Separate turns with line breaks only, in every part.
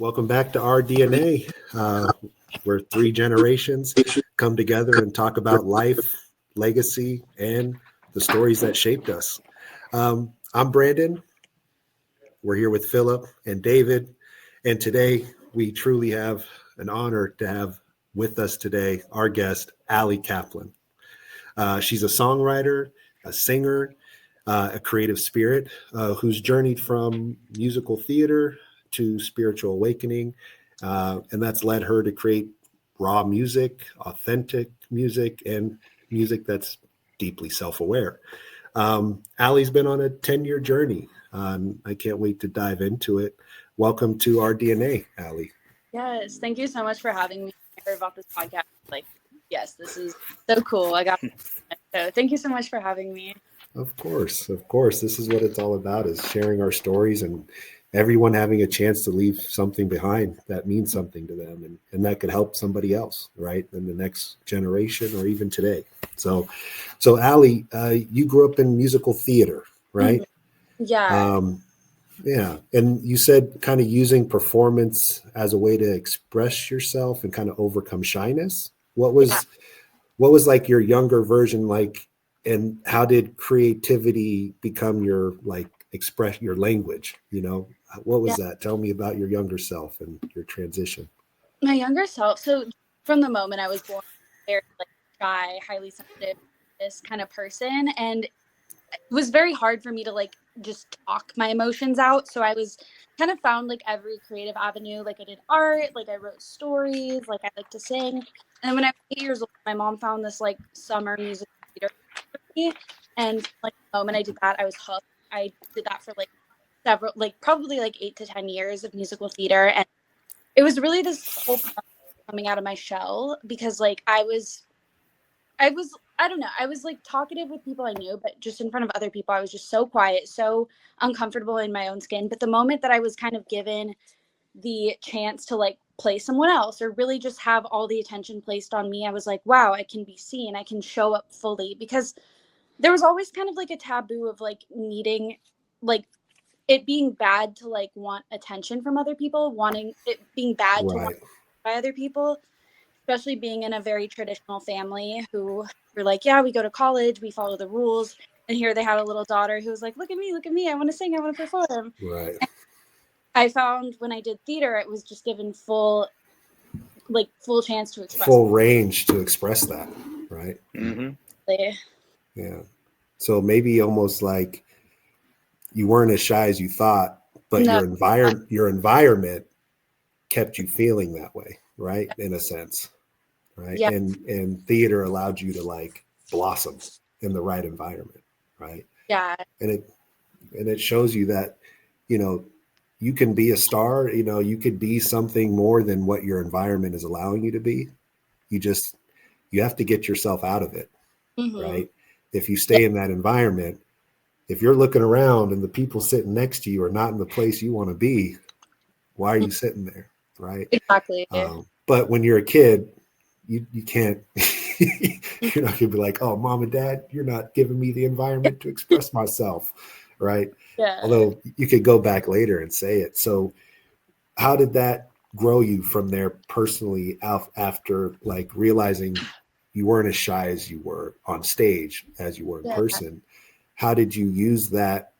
Welcome back to our DNA, where three generations come together and talk about life, legacy, and the stories that shaped us. I'm Brandon. We're here with Philip and David, and today we truly have an honor to have with us today our guest, Ali Kaplan. She's a songwriter, a singer, a creative spirit who's journeyed from musical theater to spiritual awakening. And that's led her to create raw music, authentic music, and music that's deeply self-aware. Ali's been on a 10-year journey. I can't wait to dive into it. Welcome to our DNA, Ali.
Yes, thank you so much for having me. I heard about this podcast. Yes, this is so cool. So thank you so much for having me.
Of course. This is what it's all about, is sharing our stories and everyone having a chance to leave something behind that means something to them and that could help somebody else, right? In the next generation or even today. So Ali, you grew up in musical theater, right?
Yeah.
Yeah. And you said kind of using performance as a way to express yourself and kind of overcome shyness. What was like your younger version like, and how did creativity become your your language? What was that? Tell me about your younger self and your transition.
My younger self. So from the moment I was born, very shy, highly sensitive, this kind of person, and it was very hard for me to just talk my emotions out. So I was kind of found every creative avenue. I did art, I wrote stories, I like to sing. And then when I was 8 years old, my mom found this summer music theater for me. And the moment I did that, I was hooked. I did that for several, probably 8 to 10 years of musical theater. And it was really this whole process coming out of my shell because I don't know, I was talkative with people I knew, but just in front of other people, I was just so quiet, so uncomfortable in my own skin. But the moment that I was kind of given the chance to play someone else or really just have all the attention placed on me, I was like, wow, I can be seen, I can show up fully, because there was always kind of a taboo of needing it being bad to want attention from other people, wanting it being bad to want by other people, especially being in a very traditional family who were yeah, we go to college, we follow the rules. And here they had a little daughter who was look at me, I want to sing, I want to perform.
Right.
And I found when I did theater, it was just given full chance to express.
Full range to express that, right?
Mm-hmm.
Yeah. So maybe almost like you weren't as shy as you thought, but your environment kept you feeling that way, right? In a sense, right?
Yeah.
And theater allowed you to blossom in the right environment, right?
Yeah.
And it shows you that, you can be a star, you could be something more than what your environment is allowing you to be. You have to get yourself out of it, right? If you stay in that environment, if you're looking around and the people sitting next to you are not in the place you want to be, why are you sitting there, right?
Exactly.
But when you're a kid, you can't, you're not gonna be like, oh, mom and dad, you're not giving me the environment to express myself, right?
Yeah.
Although you could go back later and say it. So how did that grow you from there personally after realizing you weren't as shy as you were on stage as you were in person? How did you use that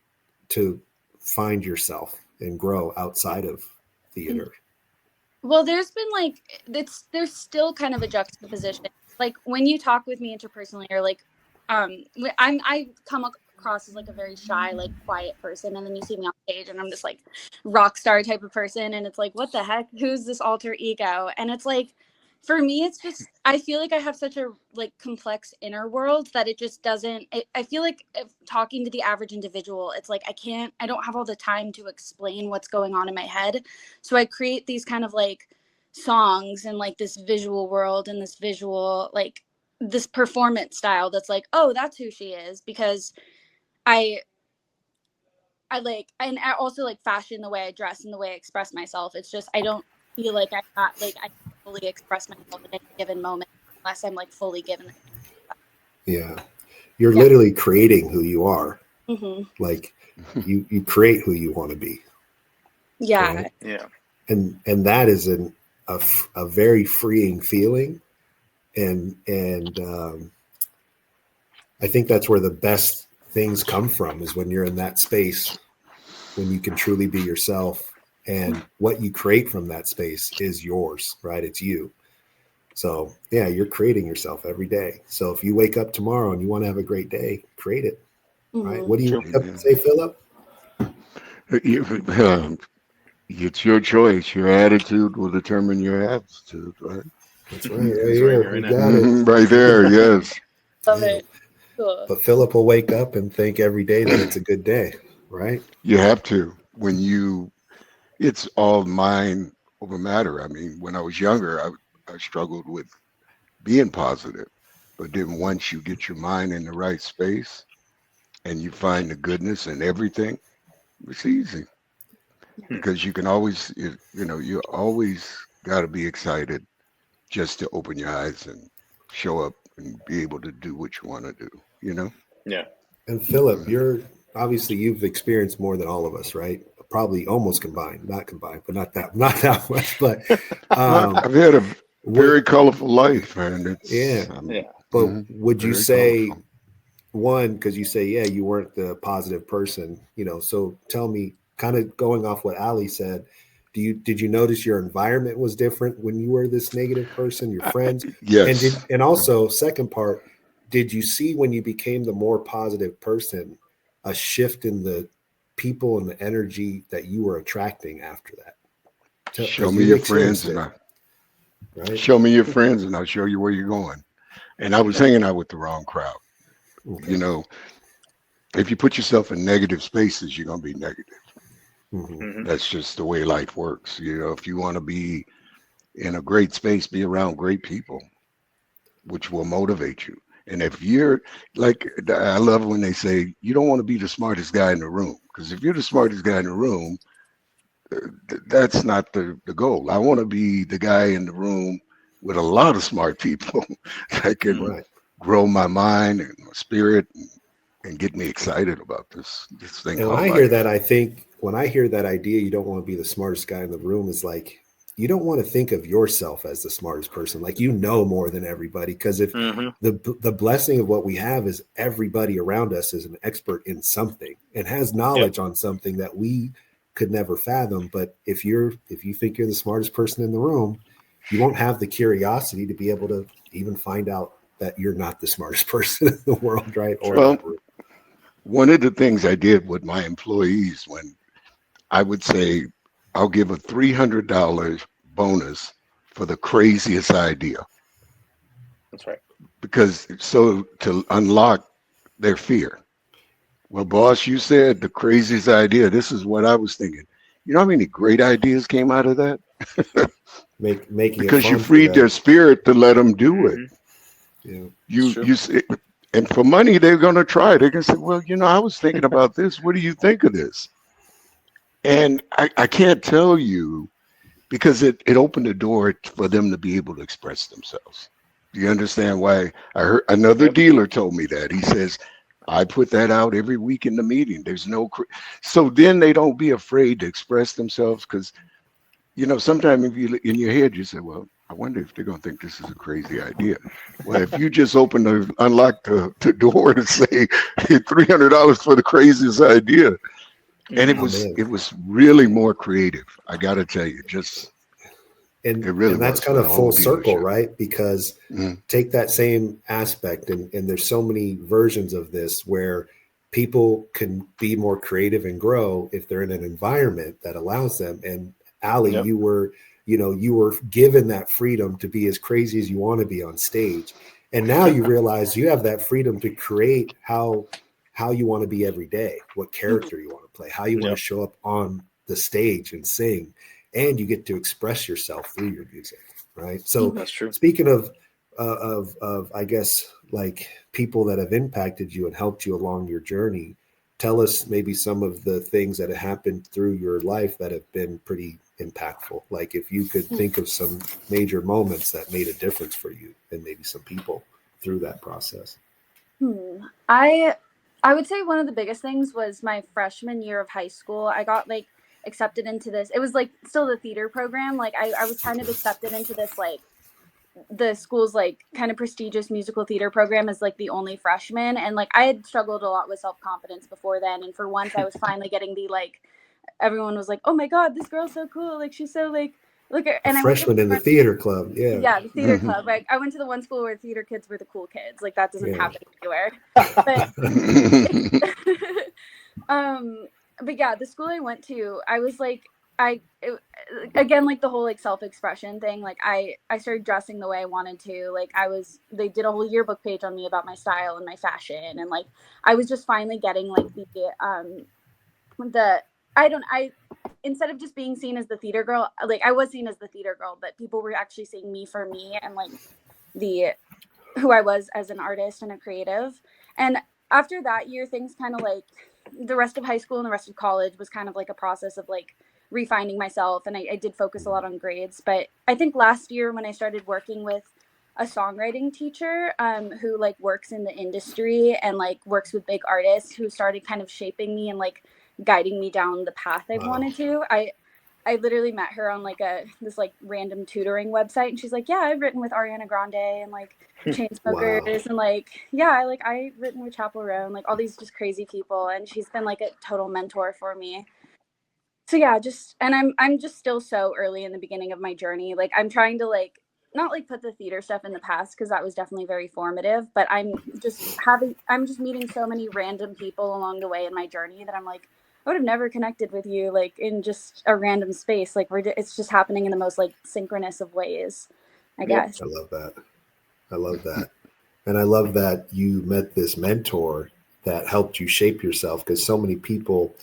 to find yourself and grow outside of theater?
Well, there's been there's still kind of a juxtaposition. When you talk with me interpersonally, or I come across as a very shy, quiet person, and then you see me on stage and I'm this rock star type of person, and it's what the heck, who's this alter ego? And it's for me, it's just, I feel I have such a complex inner world that it just doesn't, I feel if talking to the average individual, it's I don't have all the time to explain what's going on in my head. So I create these kind of songs and this visual world and this visual, this performance style that's oh, that's who she is, because I and I also fashion, the way I dress and the way I express myself. It's just, I don't feel I fully express myself at any given moment unless I'm fully given it.
Yeah. You're literally creating who you are.
Mm-hmm.
You create who you want to be.
Yeah.
Right?
Yeah.
and that is a very freeing feeling, and I think that's where the best things come from, is when you're in that space, when you can truly be yourself, and what you create from that space is yours, right? It's you. So yeah, you're creating yourself every day. So if you wake up tomorrow and you want to have a great day, create it, right? What do you wake up and say, Philip?
It's your choice. Your attitude will determine your aptitude, right?
That's right, right here. You got it.
Right there, yes.
Love it. Cool.
But Philip will wake up and think every day that it's a good day, right?
You have to. It's all mind over matter. I mean, when I was younger, I struggled with being positive. But then once you get your mind in the right space and you find the goodness in everything, it's easy. Because you can always, you always got to be excited just to open your eyes and show up and be able to do what you want to do.
Yeah.
And Philip, you've experienced more than all of us, right? Probably almost not combined, but not that much. But
I've had a very colorful life, man.
But would you say,
colorful.
one, because you say, yeah, you weren't the positive person, so tell me, kind of going off what Ali said, did you notice your environment was different when you were this negative person, your friends?
Yes.
And also, second part, did you see when you became the more positive person a shift in the people and the energy that you were attracting after that?
Show me your friends
right?
Show me your friends and I'll show you where you're going. And I was hanging out with the wrong crowd.
Okay.
If you put yourself in negative spaces, you're going to be negative.
Mm-hmm.
That's just the way life works. If you want to be in a great space, be around great people, which will motivate you. And if you're like, I love when they say, you don't want to be the smartest guy in the room. Because if you're the smartest guy in the room, that's not the goal. I want to be the guy in the room with a lot of smart people that can grow my mind and my spirit and get me excited about this thing.
And when I hear that, I think when I hear that idea, you don't want to be the smartest guy in the room, is like, you don't want to think of yourself as the smartest person. Like, more than everybody. Because if the blessing of what we have is everybody around us is an expert in something and has knowledge on something that we could never fathom. But if you think you're the smartest person in the room, you won't have the curiosity to be able to even find out that you're not the smartest person in the world, right?
One of the things I did with my employees, when I would say, I'll give a $300 bonus for the craziest idea.
That's right.
Because to unlock their fear. Well, boss, you said the craziest idea. This is what I was thinking. You know how many great ideas came out of that?
Because
you freed their spirit to let them do it.
Yeah.
You say, and for money, they're going to try. They're going to say, well, I was thinking about this. What do you think of this? And I can't tell you, because it opened the door for them to be able to express themselves. Do you understand why? I heard another dealer told me that. He says, I put that out every week in the meeting. There's so then they don't be afraid to express themselves, because, sometimes if you in your head, you say, well, I wonder if they're going to think this is a crazy idea. Well, if you just unlock the door and say $300 for the craziest idea, and it was really more creative. I got to tell you,
and that's kind of full circle, right? Because take that same aspect, and there's so many versions of this where people can be more creative and grow if they're in an environment that allows them. And Ali, you were given that freedom to be as crazy as you want to be on stage. And now you realize you have that freedom to create how you want to be every day, what character you want to play, how you want to show up on the stage and sing, and you get to express yourself through your music, right? So
that's true.
Speaking of I guess, like, people that have impacted you and helped you along your journey, tell us maybe some of the things that have happened through your life that have been pretty impactful. Like, if you could think of some major moments that made a difference for you and maybe some people through that process.
I would say one of the biggest things was my freshman year of high school. I got accepted into this. It was like still the theater program. Like I was kind of accepted into this, like the school's like kind of prestigious musical theater program as like the only freshman. And like I had struggled a lot with self-confidence before then. And for once I was finally getting the like, everyone was like, oh my God, this girl's so cool. Like she's so like, look at,
A
and I went to
freshman in the theater club. Yeah.
yeah, the theater
Mhm.
club. Like I went to the one school where theater kids were the cool kids. Like that doesn't
Yeah.
happen anywhere. But um but yeah, the school I went to, I was like again, like the whole like self-expression thing, like I started dressing the way I wanted to. Like they did a whole yearbook page on me about my style and my fashion, and like I was just finally getting like the I instead of just being seen as the theater girl, like I was seen as the theater girl, but people were actually seeing me for me and like the who I was as an artist and a creative. And after that year, things kind of like the rest of high school and the rest of college was kind of like a process of like refining myself. And I did focus a lot on grades. But I think last year when I started working with a songwriting teacher who like works in the industry and like works with big artists, who started kind of shaping me and like guiding me down the path I
Wow.
wanted to. I literally met her on like this like random tutoring website, and she's like, yeah, I've written with Ariana Grande and like Chainsmokers.
Wow.
And like, yeah, I've written with Chapel Roan, like all these just crazy people, and she's been like a total mentor for me. So yeah, just, and I'm just still so early in the beginning of my journey. Like I'm trying to like not like put the theater stuff in the past, because that was definitely very formative, but I'm just meeting so many random people along the way in my journey that I'm like, I would have never connected with you like in just a random space. Like it's just happening in the most like synchronous of ways, I
Yep.
guess.
I love that. I love that. And I love that you met this mentor that helped you shape yourself, because so many people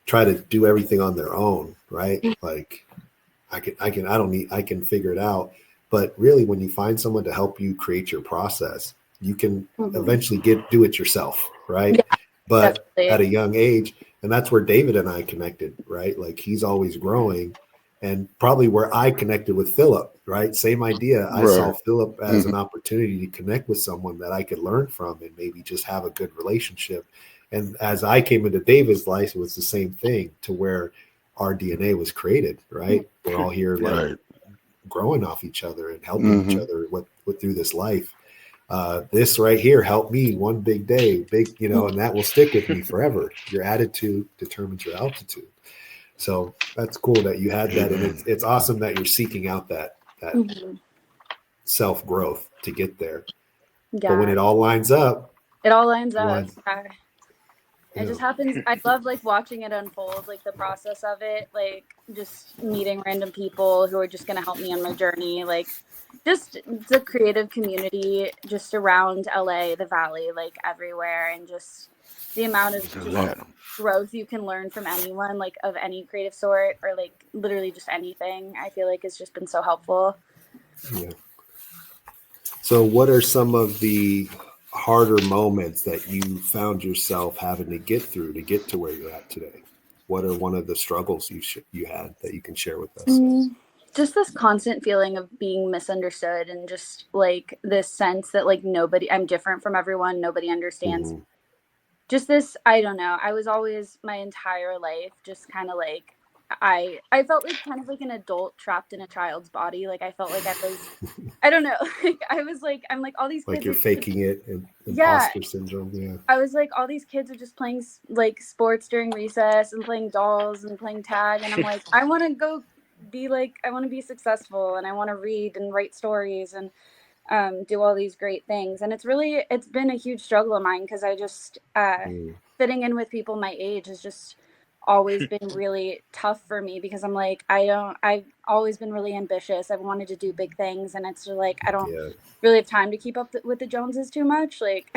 try to do everything on their own, right? Like I can figure it out. But really, when you find someone to help you create your process, you can eventually do it yourself, right?
Yeah,
But
definitely.
at a young age, and that's where David and I connected, right? Like he's always growing, and probably where I connected with Philip, right? Same idea. I saw
Right.
Philip as an opportunity to connect with someone that I could learn from and maybe just have a good relationship. And as I came into David's life, it was the same thing, to where our DNA was created, right? We're all here like
Right.
growing off each other and helping each
Hmm.
other with through this life. This right here helped me one big day, and that will stick with me forever. Your attitude determines your altitude. So that's cool that you had that, and
Amen.
it's awesome that you're seeking out that
Mhm.
self growth to get there. But when
Yeah,
it all lines up,
it all lines
it
up.
lines,
Yeah. It
yeah,
just happens. I love like watching it unfold, like the process of it, like just meeting random people who are just going to help me on my journey. Like just the creative community just around LA, the Valley, like everywhere. And just the amount of just
That.
growth you can learn from anyone, like of any creative sort, or like literally just anything, I feel like has just been so helpful.
yeah. So, what are some of the harder moments that you found yourself having to get through to get to where you're at today? What are one of the struggles you had that you can share with us?
Just this constant feeling of being misunderstood, and just like this sense that like I'm different from everyone, nobody understands.
Mm-hmm.
Just this, I don't know, I was always my entire life just kind of like I felt like kind of like an adult trapped in a child's body. Like I felt like I don't know, like I'm like all these
Like
kids
you're
are,
faking it, and
yeah,
imposter syndrome. Yeah.
I was like, all these kids are just playing like sports during recess and playing dolls and playing tag. And I'm like, I want to go I want to be successful, and I want to read and write stories and do all these great things. And it's been a huge struggle of mine, because I just,
Mm,
fitting in with people my age has just always been really tough for me, because I'm like, I've always been really ambitious. I've wanted to do big things, and it's just like, I don't
yeah.
really have time to keep up with the Joneses too much. Like,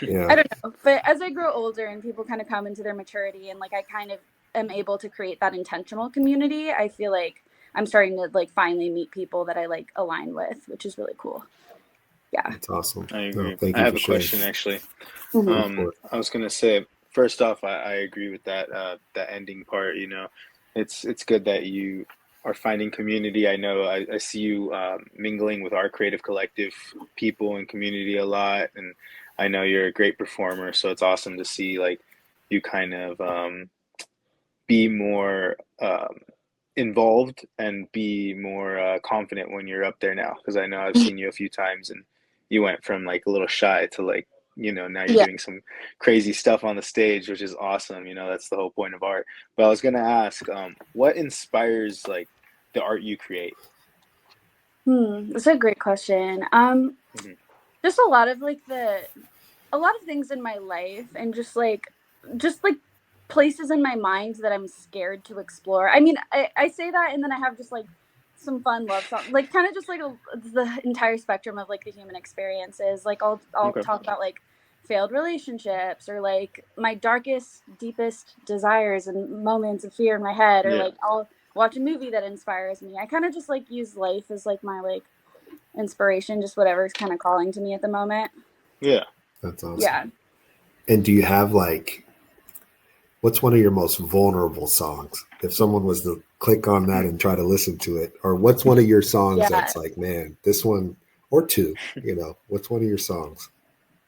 Yeah.
I don't know. But as I grow older and people kind of come into their maturity, and like I kind of am able to create that intentional community, I feel like I'm starting to like finally meet people that I like align with, which is really cool. Yeah.
That's awesome.
I
No,
agree.
thank
I
you
have
for
a
sharing.
question actually.
Mhm.
Go for it.
I was gonna say, first off, I agree with that ending part. It's good that you are finding community. I know I see you mingling with our creative collective people and community a lot, and I know you're a great performer. So it's awesome to see like you kind of be more involved and be more confident when you're up there now? Because I know I've seen you a few times, and you went from like a little shy to like, now you're
Yeah.
doing some crazy stuff on the stage, which is awesome. That's the whole point of art. But I was gonna ask, what inspires like the art you create?
That's a great question.
Mhm.
Just a lot of things in my life, and just like places in my mind that I'm scared to explore. I mean, I say that, and then I have just like some fun love song, like kind of just like the entire spectrum of like the human experiences. Like I'll
Okay.
talk about like failed relationships, or like my darkest, deepest desires and moments of fear in my head, or
Yeah.
like I'll watch a movie that inspires me. I kind of just like use life as like my like inspiration, just whatever's kind of calling to me at the moment.
Yeah.
That's awesome.
Yeah.
And do you have like, what's one of your most vulnerable songs? If someone was to click on that and try to listen to it, or what's one of your songs
Yeah.
that's like, man, this one, or two, what's one of your songs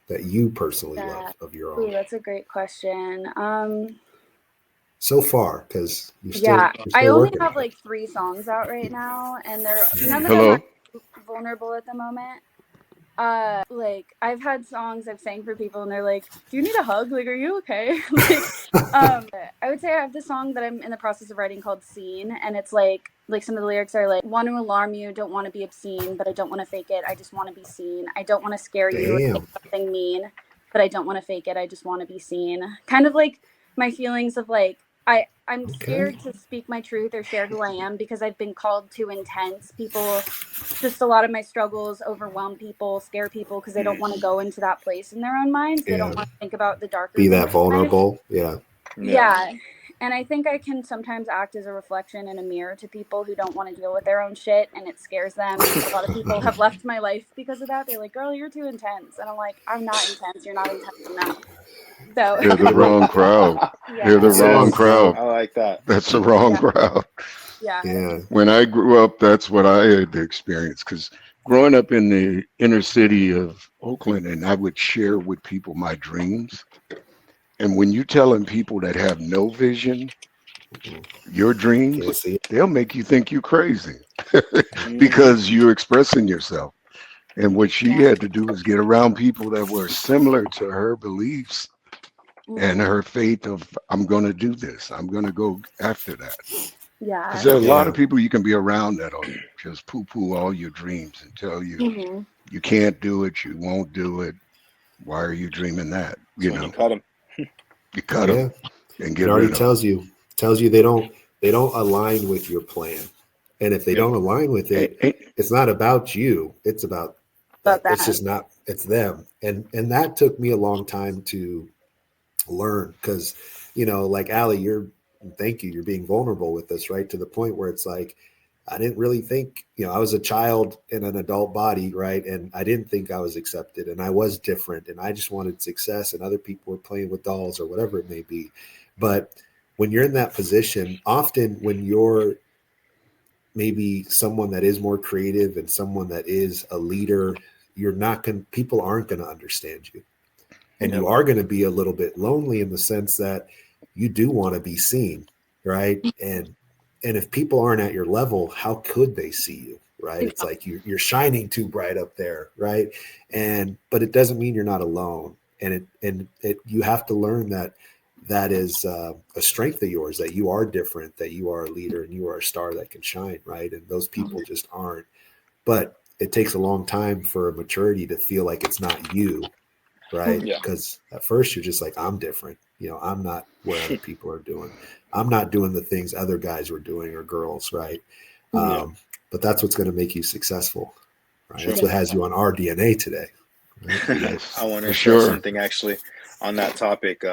that you personally love of your
Ooh,
own
that's a great question.
so far? Because you're
Yeah, I
still
only
working
have
on it.
like 3 songs out right now, and none of them are
Hello.
vulnerable at the moment. Like I've had songs I've sang for people, and they're like, "Do you need a hug? Like, are you okay?" I would say I have this song that I'm in the process of writing called "Scene," and it's like some of the lyrics are like, "Want to alarm you, don't want to be obscene, but I don't want to fake it. I just want to be seen. I don't want to scare you or say
Damn.
something mean, but I don't want to fake it. I just want to be seen." Kind of like my feelings of like I'm
Okay.
scared to speak my truth or share who I am because I've been called too intense. People, just a lot of my struggles overwhelm people, scare people because they don't want to go into that place in their own minds. They don't
Yeah.
want to think about the darker
Be
things
that
in life.
vulnerable. Yeah.
Yeah. And I think I can sometimes act as a reflection and a mirror to people who don't want to deal with their own shit, and it scares them. And a lot of people have left my life because of that. They're like, "Girl, you're too intense." And I'm like, "I'm not intense. You're not intense enough." So
They're the wrong crowd. They're the
yeah.
wrong
Yes.
crowd.
I like that.
That's the wrong
Yeah.
crowd.
Yeah.
Yeah.
When I grew up, that's what I had to experience. Because growing up in the inner city of Oakland, and I would share with people my dreams. And when you telling people that have no vision, your dreams,
Can't see it.
they'll make you think you crazy
Hmm.
because you're expressing yourself. And what she
Yeah.
had to do was get around people that were similar to her beliefs and
Mhm.
her faith of, I'm going to do this. I'm going to go after that. Because
Yeah.
there are a lot
Yeah.
of people you can be around that'll just poo poo all your dreams and tell you
Mhm.
you can't do it, you won't do it. Why are you dreaming that?
So when you cut them.
You cut them
Yeah.
and
It
get
already
rid of them.
tells you they don't align with your plan. And if they
Yep.
don't align with it, it's not about you. It's about
About
that. It's
that.
just not, it's them. And that took me a long time to learn because, like Allie, thank you. You're being vulnerable with this, right? To the point where it's like, I didn't really think, I was a child in an adult body, right? And I didn't think I was accepted and I was different and I just wanted success and other people were playing with dolls or whatever it may be. But when you're in that position, often when you're maybe someone that is more creative and someone that is a leader, people aren't going to understand you. And
Yep.
you are going to be a little bit lonely in the sense that you do want to be seen, right? And if people aren't at your level, how could they see you, right? It's like you're shining too bright up there, right? But it doesn't mean you're not alone. And you have to learn that is a strength of yours, that you are different, that you are a leader and you are a star that can shine, right? And those people just aren't. But it takes a long time for a maturity to feel like it's not you, right?
Yeah.
Because at first you're just like, I'm different. I'm not where other people are doing. I'm not doing the things other guys were doing or girls, right?
Yeah.
But that's what's going to make you successful, right?
Sure.
That's what has you on our DNA today, right?
Yes,
I want to
for
share
sure.
something actually on that topic.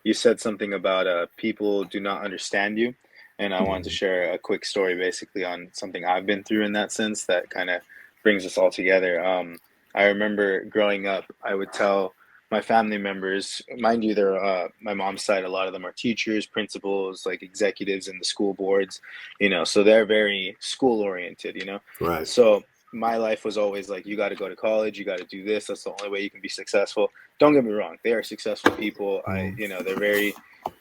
You said something about people do not understand you, and I wanted to
Mhm.
share a quick story basically on something I've been through in that sense that kind of brings us all together. I remember growing up, I would tell my family members, mind you, they're my mom's side, a lot of them are teachers, principals, like executives in the school boards, so they're very school oriented.
Right.
So my life was always like, you got to go to college, you got to do this, that's the only way you can be successful. Don't get me wrong, they are successful people.
Mhm.
They're very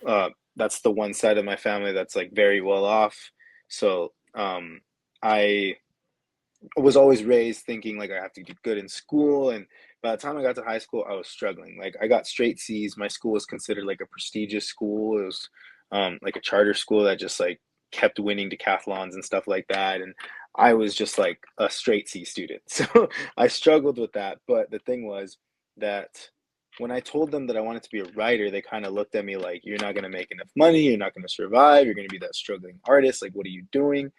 uh, that's the one side of my family that's like very well off. So I was always raised thinking like I have to do good in school, and by the time I got to high school, I was struggling. Like I got straight C's. My school was considered like a prestigious school. It was like a charter school that just like kept winning decathlons and stuff like that, and I was just like a straight C student. So I struggled with that. But the thing was that when I told them that I wanted to be a writer, they kind of looked at me like, "You're not going to make enough money. You're not going to survive. You're going to be that struggling artist. Like, what are you doing?"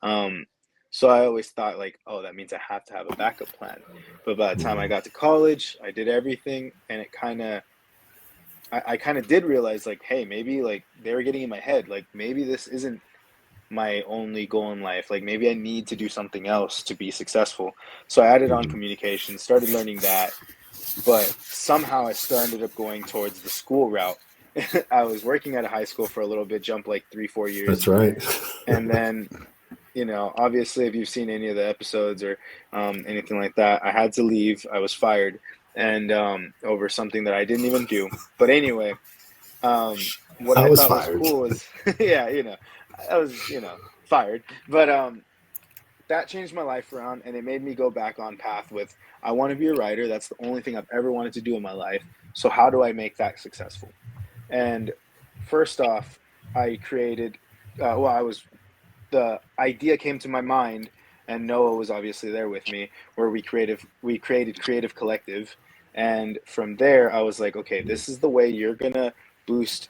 Um, so I always thought like, oh, that means I have to have a backup plan. But by the time I got to college, I did everything, and it kind of, I kind of did realize like, hey, maybe like they were getting in my head. Like maybe this isn't my only goal in life. Like maybe I need to do something else to be successful. So I added on communication, started learning that, but somehow I still ended up going towards the school route. I was working at a high school for a little bit, jumped like 3-4 years.
That's right.
And then, obviously, if you've seen any of the episodes or anything like that, I had to leave. I was fired, and over something that I didn't even do. But anyway, what I thought was cool was, yeah, I was, fired. But that changed my life around, and it made me go back on path with, I want to be a writer. That's the only thing I've ever wanted to do in my life. So how do I make that successful? And first off, I created, the idea came to my mind, and Noah was obviously there with me, where we created Creative Collective. And from there, I was like, okay, this is the way you're going to boost,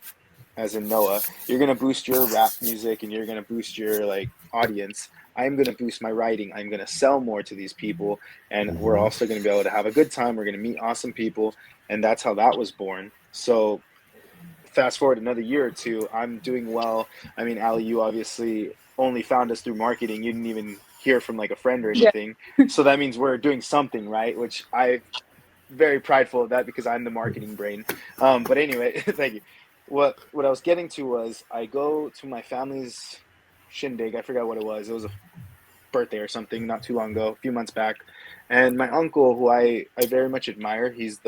as in Noah, you're going to boost your rap music, and you're going to boost your like audience. I'm going to boost my writing. I'm going to sell more to these people. And we're also going to be able to have a good time. We're going to meet awesome people. And that's how that was born. So fast forward another year or two, I'm doing well. I mean, Ali, you obviously only found us through marketing. You didn't even hear from like a friend or anything. Yeah. So that means we're doing something, right? Which I'm very prideful of that because I'm the marketing brain. But anyway, thank you. What I was getting to was I go to my family's shindig. I forgot what it was. It was a birthday or something not too long ago, a few months back. And my uncle, who I very much admire, he's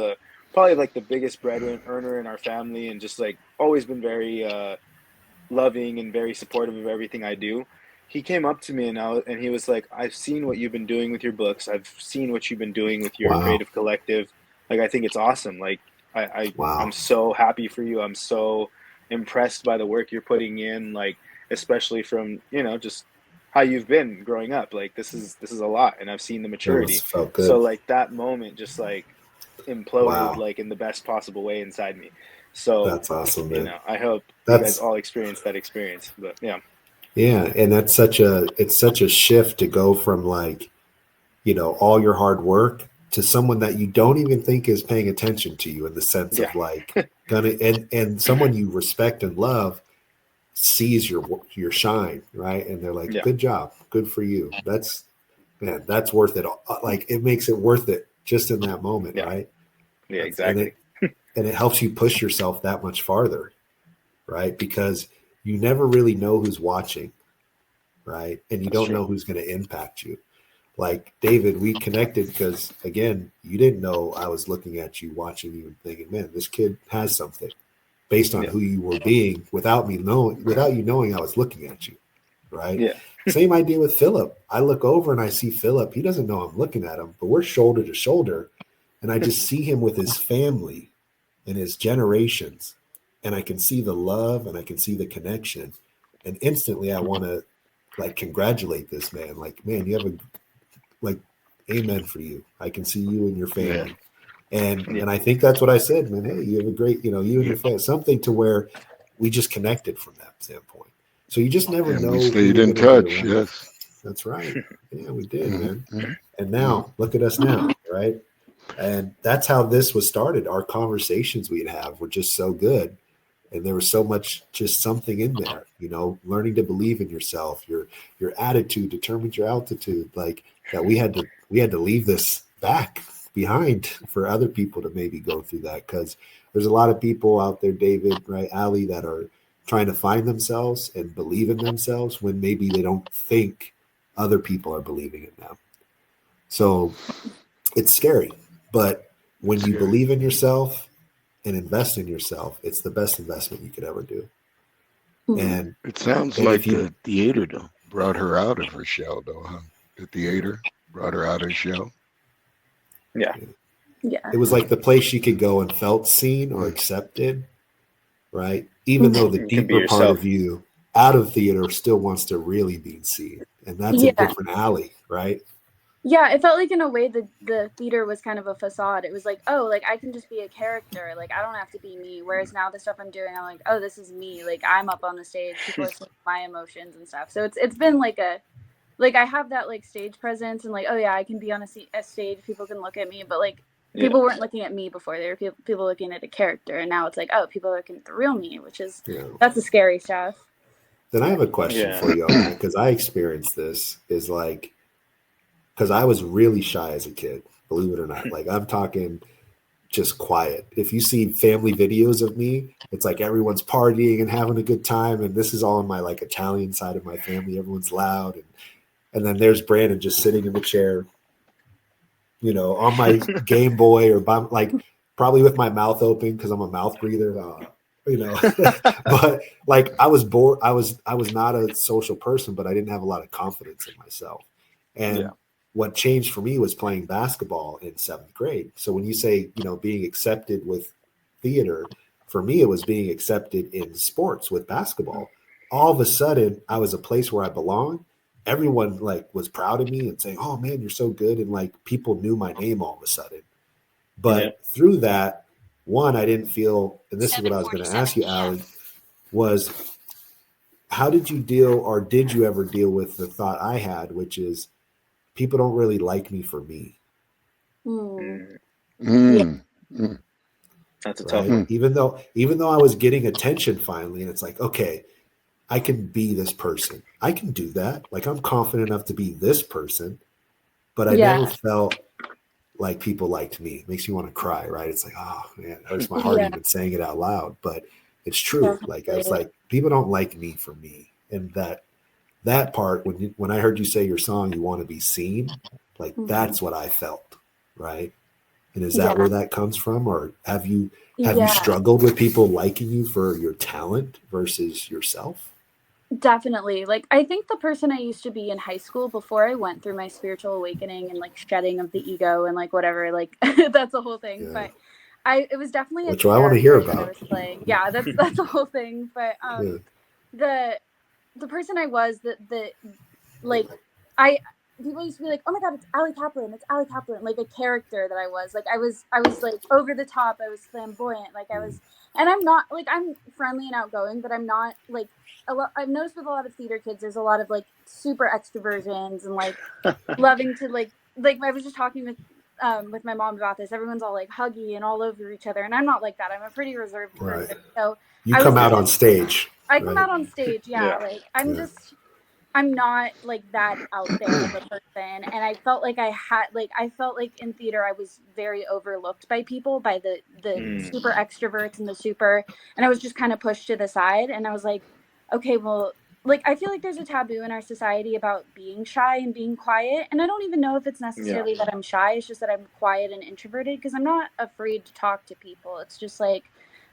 probably like the biggest bread earner in our family, and just like always been very loving and very supportive of everything I do. He came up to me and he was like, I've seen what you've been doing with your books. I've seen what you've been doing with your creative collective. Like, I think it's awesome. Like, I'm so happy for you. I'm so impressed by the work you're putting in, like, especially from, just how you've been growing up. Like, this is a lot, and I've seen the maturity.
Felt good.
So like that moment just like imploded like in the best possible way inside me. So
that's awesome, man.
I hope you guys all experience that experience. But yeah,
and it's such a shift to go from like, all your hard work to someone that you don't even think is paying attention to you, in the sense of like and someone you respect and love sees your shine, right? And they're like, good job, good for you. That's worth it. Like, it makes it worth it just in that moment, right?
Yeah, exactly.
And it helps you push yourself that much farther, right? Because you never really know who's watching, right? And you don't know who's going to impact you. Like, David, we connected because, again, you didn't know I was looking at you, watching you, and thinking, man, this kid has something, based on who you were being, without you knowing I was looking at you, right?
Yeah.
Same idea with Philip. I look over and I see Philip. He doesn't know I'm looking at him, but we're shoulder to shoulder, and I just see him with his family and his generations, and I can see the love and I can see the connection, and instantly I want to like congratulate this man. Like, man, you have amen for you. I can see you and your family. And I think that's what I said, man. Hey, you have a great, you and your family, something to where we just connected from that standpoint. So you just never know.
We stayed in touch. Yes,
that's right. Yeah, we did, man. And now look at us now, right? And that's how this was started. Our conversations we'd have were just so good. And there was so much, just something in there, learning to believe in yourself, your attitude determines your altitude, like that we had to leave this back behind for other people to maybe go through that. Because there's a lot of people out there, David, right, Ali, that are trying to find themselves and believe in themselves when maybe they don't think other people are believing in them. So it's scary. But when you believe in yourself and invest in yourself, it's the best investment you could ever do. And
It sounds
and
like
if you
the theater though brought her out of her shell, though, huh? The theater brought her out of her shell.
Yeah.
Yeah.
it was like the place she could go and felt seen or
Mm.
accepted, right? Even though the
You can be
deeper part
yourself.
of you out of theater still wants to really be seen. And that's a
Yeah.
different alley, right?
Yeah, it felt like in a way the theater was kind of a facade. It was like, oh, like I can just be a character. Like I don't have to be me. Whereas now the stuff I'm doing, I'm like, oh, this is me. Like I'm up on the stage. People are seeing my emotions and stuff. So it's been like I have that like stage presence and like, oh yeah, I can be on a stage. People can look at me, but like people weren't looking at me before. They were people looking at a character, and now it's like, oh, people are looking at the real me, which is that's the scary stuff.
Then I have a question
Yeah.
for you on that because I experienced this. Is like because I was really shy as a kid, believe it or not. Like I'm talking just quiet. If you see family videos of me, it's like everyone's partying and having a good time, and this is all in my like Italian side of my family. Everyone's loud, and then there's Brandon just sitting in the chair, on my Game Boy or by, like probably with my mouth open because I'm a mouth breather. But like I was bored. I was not a social person, but I didn't have a lot of confidence in myself. And what changed for me was playing basketball in 7th grade. So when you say, being accepted with theater, for me, it was being accepted in sports with basketball. All of a sudden, I was a place where I belonged. Everyone like was proud of me and saying, "Oh man, you're so good." And like people knew my name all of a sudden. But through that, one, I didn't feel, and this is what I was going to ask you, Allie, was how did you deal or did you ever deal with the thought I had, which is people don't really like me for me.
Mm.
Mm. Mm.
That's a
Right.
tough one.
Even though I was getting attention finally, and it's like, okay, I can be this person. I can do that. Like I'm confident enough to be this person, but I never felt like people liked me. It makes me want to cry, right? It's like, oh man, it hurts my heart even saying it out loud, but it's true. Like I was like, people don't like me for me. And that part, when I heard you say your song, you want to be seen, like that's what I felt, right? And is that where that comes from, or have you struggled with people liking you for your talent versus yourself?
Definitely. Like I think the person I used to be in high school before I went through my spiritual awakening and like shedding of the ego and like whatever, like that's a whole thing. But it was definitely
which
a
I want to hear
character that I
about.
was playing. Yeah, that's a whole thing. But the person I was that like I people used to be like, oh my god, it's Allie Kaplan, like a character that I was. Like I was like over the top, I was flamboyant, like I was, and I'm not like I'm friendly and outgoing, but I'm not like I've noticed with a lot of theater kids, there's a lot of like super extroversions and like loving to like I was just talking with my mom about this. Everyone's all like huggy and all over each other, and I'm not like that. I'm a pretty reserved person. So
you come out on stage.
I come out on stage, like I'm not like that out there of a person, and I felt like I felt like in theater I was very overlooked by people, by the super extroverts and the super, and I was just kind of pushed to the side, and I was like, okay, well, like I feel like there's a taboo in our society about being shy and being quiet, and I don't even know if it's necessarily that I'm shy. It's just that I'm quiet and introverted because I'm not afraid to talk to people. It's just like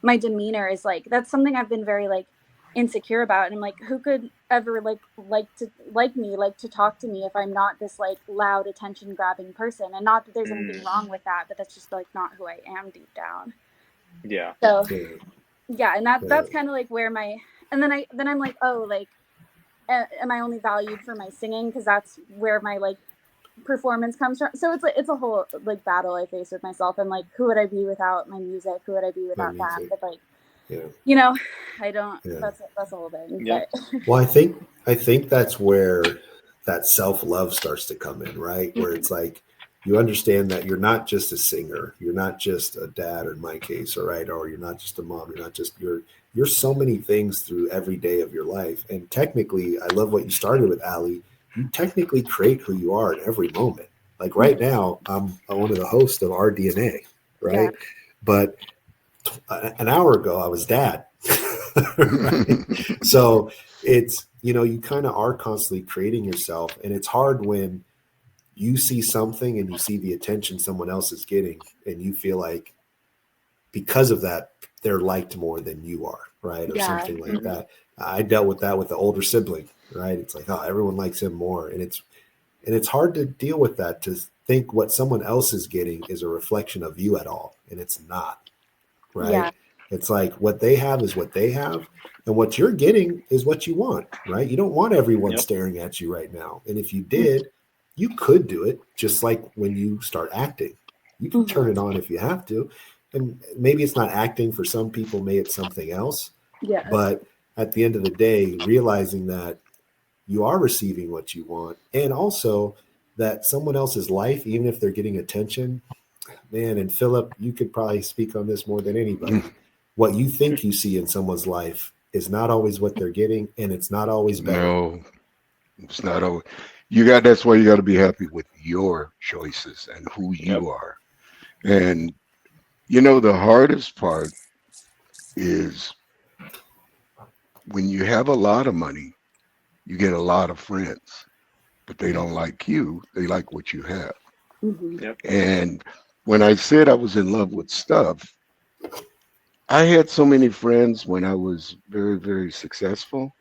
my demeanor is like that's something I've been very like insecure about, and I'm like, who could ever like to talk to me if I'm not this like loud attention grabbing person? And not that there's anything wrong with that, but that's just like not who I am deep down. So and that's kind of like where my, and then I'm like, oh, like am I only valued for my singing because that's where my like performance comes from? So it's a whole like battle I face with myself, and like who would I be without my music, who would I be without that? But like I don't. That's a whole thing. But.
Well, I think that's where that self-love starts to come in, right? Where it's like you understand that you're not just a singer, you're not just a dad, or in my case, or you're not just a mom, you're not just you're so many things through every day of your life. And technically, I love what you started with, Allie. You technically create who you are in every moment. Like right now, I'm one of the hosts of our DNA, right? But an hour ago, I was dad. Right? So it's, you kind of are constantly creating yourself, and it's hard when you see something and you see the attention someone else is getting, and you feel like because of that, they're liked more than you are, right? Or something like that. I dealt with that with the older sibling, right? It's like, oh, everyone likes him more. And it's hard to deal with that, to think what someone else is getting is a reflection of you at all. And it's not, right?
Yeah.
It's like what they have is what they have. And what you're getting is what you want, right? You don't want everyone
Yep.
staring at you right now. And if you did, you could do it just like when you start acting. You can turn it on if you have to. And maybe it's not acting for some people, maybe it's something else.
Yes.
But at the end of the day, realizing that you are receiving what you want, and also that someone else's life, even if they're getting attention, man, and Philip, you could probably speak on this more than anybody. What you think you see in someone's life is not always what they're getting, and it's not always better.
No, it's not always. That's why you got to be happy with your choices and who you are. And the hardest part is when you have a lot of money, you get a lot of friends, but they don't like you. They like what you have.
Yep.
And when I said I was in love with stuff, I had so many friends when I was very, very successful,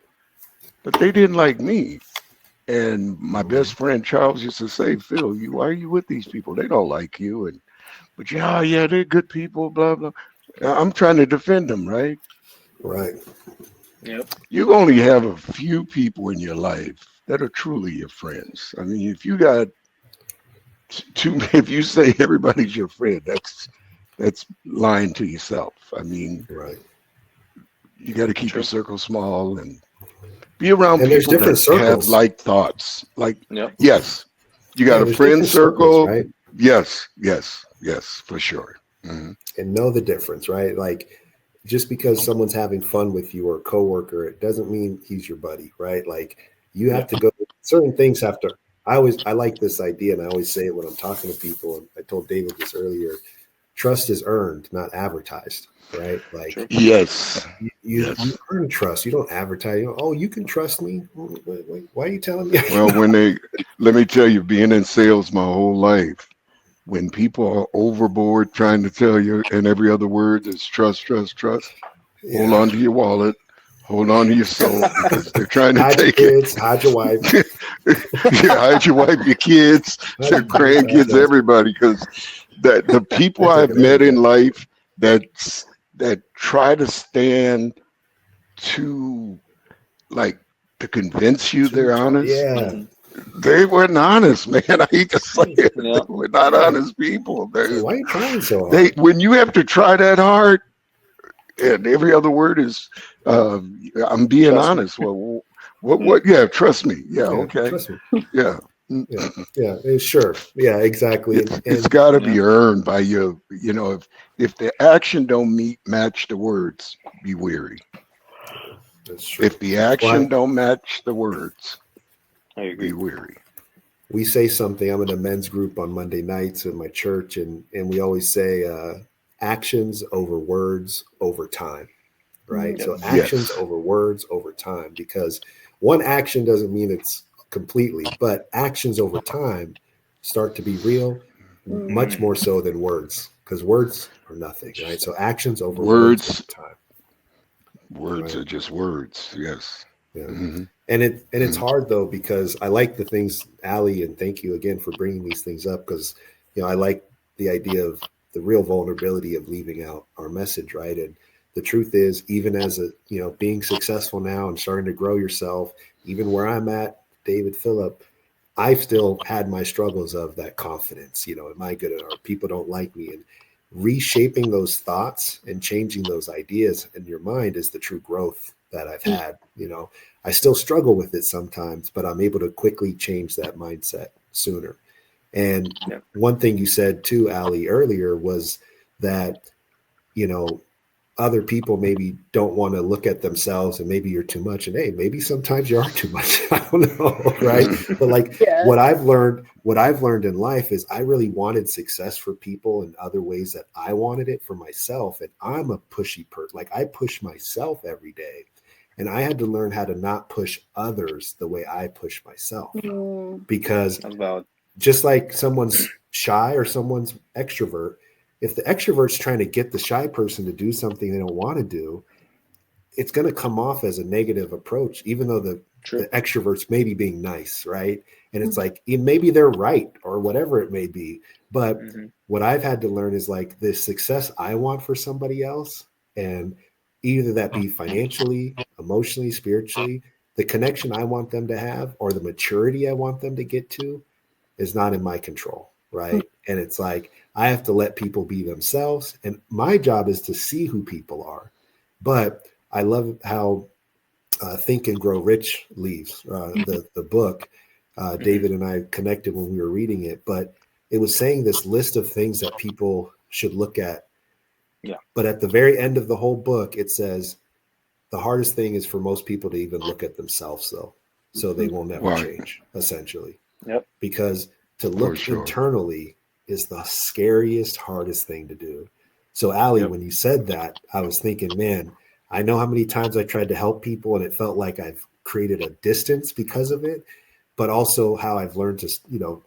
but they didn't like me. And my best friend Charles used to say, Phil, why are you with these people? They don't like you. But yeah, they're good people, blah, blah. I'm trying to defend them, right?
Right.
Yep.
You only have a few people in your life that are truly your friends. I mean, if you got if you say everybody's your friend, that's lying to yourself. I mean,
Right.
You got to keep your circle small and be around
And there's
people
different
that have
circles.
like thoughts. Like,
Yep.
yes, you got a
there's
friend
different circles,
circle.
right?
Yes, for sure.
And know the difference, right? Like, just because someone's having fun with you or a coworker, it doesn't mean he's your buddy, right? Like, you have to go. Certain things have to. I like this idea, and I always say it when I'm talking to people. And I told David this earlier. Trust is earned, not advertised, right? Like,
Yes.
you earn trust. You don't advertise. You can trust me. Wait, why are you telling me?
Well, let me tell you, being in sales my whole life, when people are overboard trying to tell you, and every other word is trust,
Yeah.
hold on to your wallet, hold on to your soul, because they're trying to
hide
take
your kids, hide your wife.
hide your wife, your kids, your grandkids, everybody, because the people I've met in life that try to stand to convince you they're honest.
Yeah.
They weren't honest, man. I hate to say it. They were not honest people.
Why are you trying so hard?
When you have to try that hard, and every other word is, I'm being
Trust
honest. Me. Well, what? Yeah, trust me. Yeah, okay.
Trust me.
Yeah.
Yeah, sure. Yeah, exactly.
It's got to be earned by you. If the action don't match the words, be weary.
That's true.
If the action don't match the words,
I agree.
be weary.
We say something. I'm in a men's group on Monday nights in my church, and we always say actions over words over time, right? So actions over words over time, because one action doesn't mean it's completely, but actions over time start to be real, much more so than words, because words are nothing, right? So actions over words over time.
Words are just words. Yes.
Yeah. And it's hard though, because I like the things, Ali, and thank you again for bringing these things up, because I like the idea of the real vulnerability of leaving out our message, right? And the truth is, even as being successful now and starting to grow yourself, even where I'm at, David, Philip, I've still had my struggles of that confidence. Am I good enough? People don't like me, and reshaping those thoughts and changing those ideas in your mind is the true growth that I've had. I still struggle with it sometimes, but I'm able to quickly change that mindset sooner. And one thing you said too, Ali, earlier was that, other people maybe don't want to look at themselves, and maybe you're too much, and hey, maybe sometimes you are too much. I don't know. Right. But what I've learned in life is I really wanted success for people in other ways that I wanted it for myself. And I'm a pushy person. Like, I push myself every day. And I had to learn how to not push others the way I push myself, because just like someone's shy or someone's extrovert, if the extrovert's trying to get the shy person to do something they don't want to do, it's going to come off as a negative approach, even though the extroverts may be being nice, right? And it's like, maybe they're right or whatever it may be. But what I've had to learn is like the success I want for somebody else, and either that be financially, emotionally, spiritually, the connection I want them to have or the maturity I want them to get to is not in my control, right? And it's like, I have to let people be themselves. And my job is to see who people are. But I love how Think and Grow Rich leaves the book. David and I connected when we were reading it, but it was saying this list of things that people should look at.
Yeah.
But at the very end of the whole book, it says the hardest thing is for most people to even look at themselves, though, so they will never change, essentially.
Yep.
Because to look internally is the scariest, hardest thing to do. So, Allie, when you said that, I was thinking, man, I know how many times I tried to help people and it felt like I've created a distance because of it, but also how I've learned to,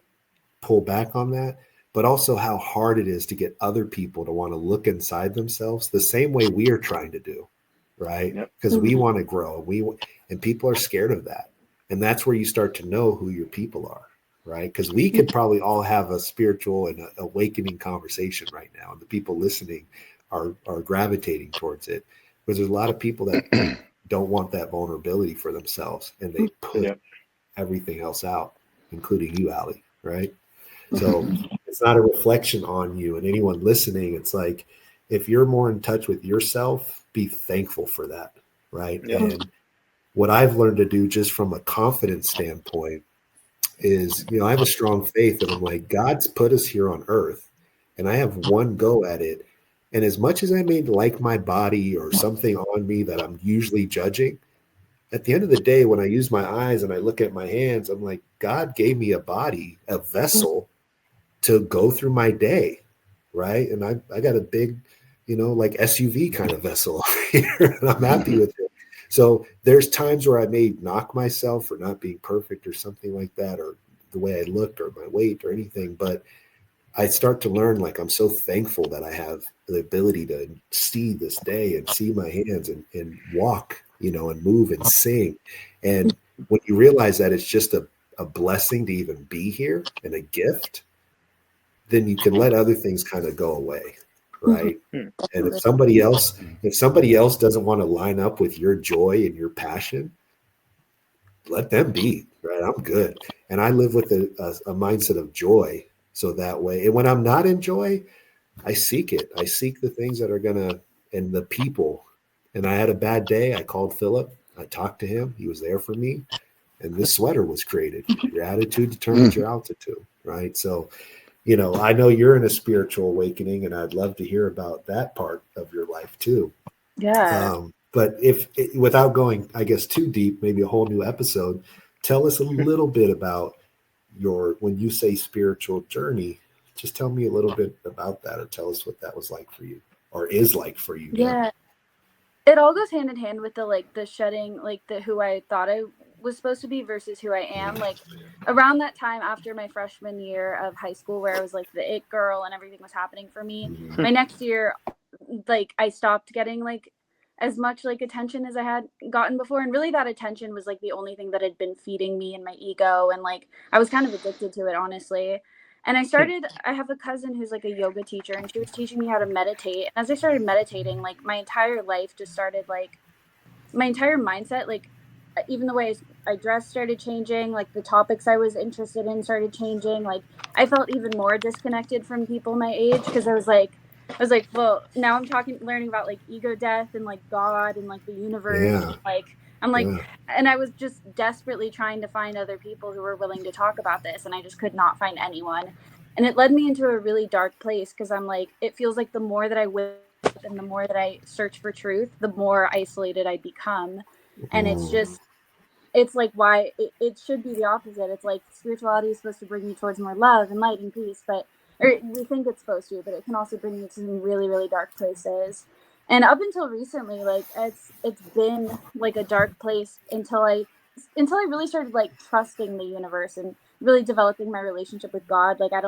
pull back on that, but also how hard it is to get other people to want to look inside themselves the same way we are trying to do, right? Because we want to grow, and people are scared of that. And that's where you start to know who your people are, right? Because we could probably all have a spiritual and awakening conversation right now, and the people listening are gravitating towards it. Because there's a lot of people that don't want that vulnerability for themselves, and they put everything else out, including you, Allie, right? So it's not a reflection on you and anyone listening. It's like, if you're more in touch with yourself, be thankful for that, right? And what I've learned to do just from a confidence standpoint is, I have a strong faith that I'm like, God's put us here on earth and I have one go at it. And as much as I may like my body or something on me that I'm usually judging, at the end of the day, when I use my eyes and I look at my hands, I'm like, God gave me a body, a vessel to go through my day, right? And I got a big, like SUV kind of vessel here, and I'm happy with it. So there's times where I may knock myself for not being perfect or something like that, or the way I looked or my weight or anything, but I start to learn, like, I'm so thankful that I have the ability to see this day and see my hands and walk, and move and sing. And when you realize that it's just a blessing to even be here and a gift, then you can let other things kind of go away, right? And if somebody else doesn't want to line up with your joy and your passion, let them be, right? I'm good. And I live with a mindset of joy. So that way, and when I'm not in joy, I seek it. I seek the things that are and the people. And I had a bad day. I called Philip. I talked to him. He was there for me. And this sweater was created. Your attitude determines your altitude, right? So, I know you're in a spiritual awakening, and I'd love to hear about that part of your life too.
Yeah.
But without going, I guess, too deep, maybe a whole new episode, tell us a little bit about when you say spiritual journey, just tell me a little bit about that, or tell us what that was like for you, or is like for you.
Yeah. It all goes hand in hand with the shedding, the who I thought I was supposed to be versus who I am. Like around that time after my freshman year of high school, where I was like the it girl and everything was happening for me, my next year, I stopped getting as much attention as I had gotten before. And really that attention was the only thing that had been feeding me and my ego. And I was kind of addicted to it, honestly. And I have a cousin who's a yoga teacher, and she was teaching me how to meditate. And as I started meditating, my entire life just started, my entire mindset, even the way I dressed started changing, the topics I was interested in started changing. I felt even more disconnected from people my age, because I was like, well, now I'm learning about ego death and God and the universe.
Yeah.
And and I was just desperately trying to find other people who were willing to talk about this, and I just could not find anyone. And it led me into a really dark place, because I'm it feels like the more that I wake up and the more that I search for truth, the more isolated I become. And it's why it should be the opposite. It's spirituality is supposed to bring you towards more love and light and peace, or we think it's supposed to, but it can also bring you to some really, really dark places. And up until recently, it's been a dark place until I really started trusting the universe and really developing my relationship with God. I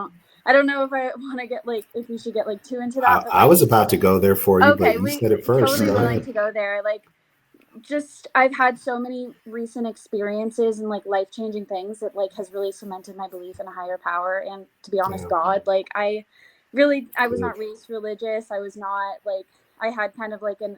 don't know if I want to get if we should get too into that.
I was about to go there for you, okay, but you said it first.
Totally willing to go there. just I've had so many recent experiences and like life-changing things that like has really cemented my belief in a higher power and, to be honest,
Yeah.
God. Like I was not raised religious. I was not like, I had kind of like I